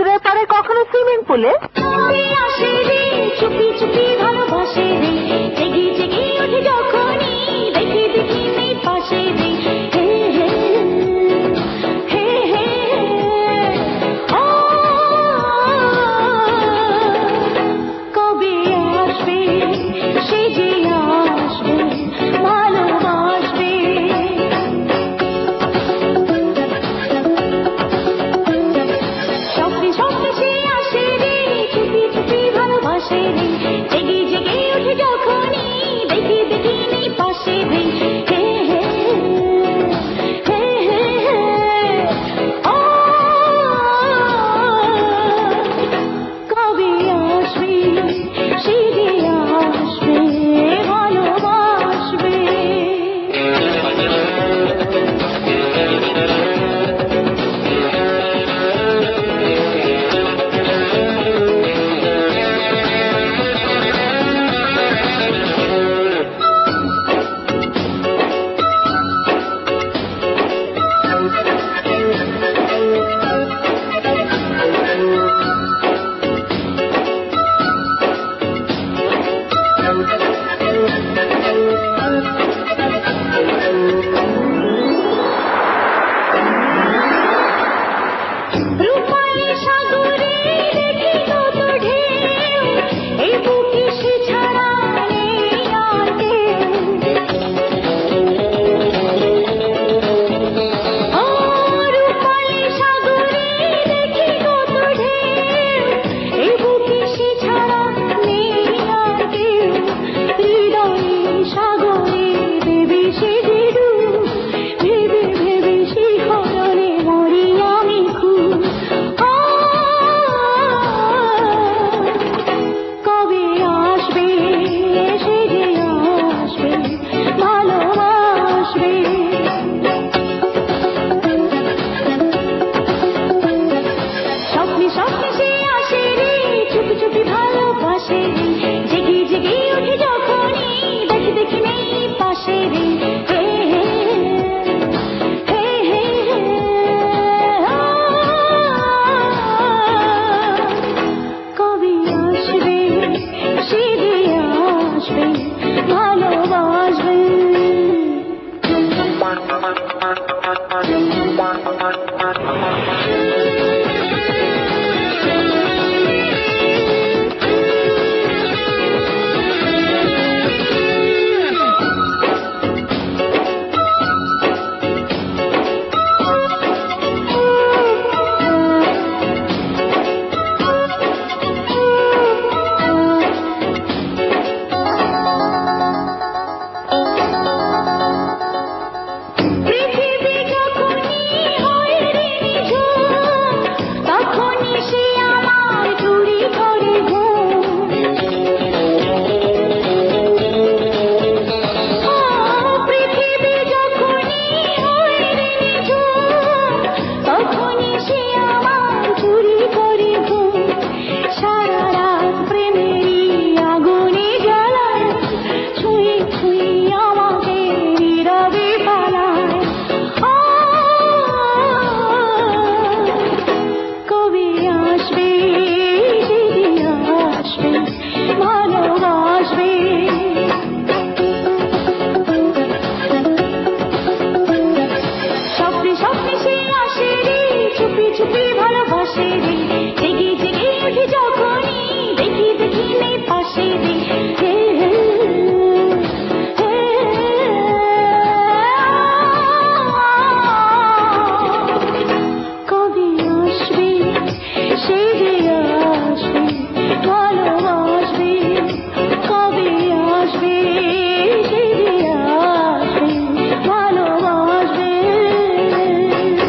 সমুদ্রের পাড়ে কখনো সুইমিং পুলে? আসে রে চুপি চুপি ভালোবাসে রে, জেগে জেগে ওঠে যখনই দেখি দেখি নেই পাশে রে। হে হে হে হে ও কবে আসবে সে যে আসবে ভালোবাসবে। স্বপ্নে স্বপ্নে সে আসে রে চুপি চুপি ভালোবাসে রে, জেগে জেগে ওঠে যখনই দেখি দেখি নেই পাশে রে। হে হে হে হে ও কবে আসবে সে যে আসবে ভালোবাসবে। রূপালী সাগর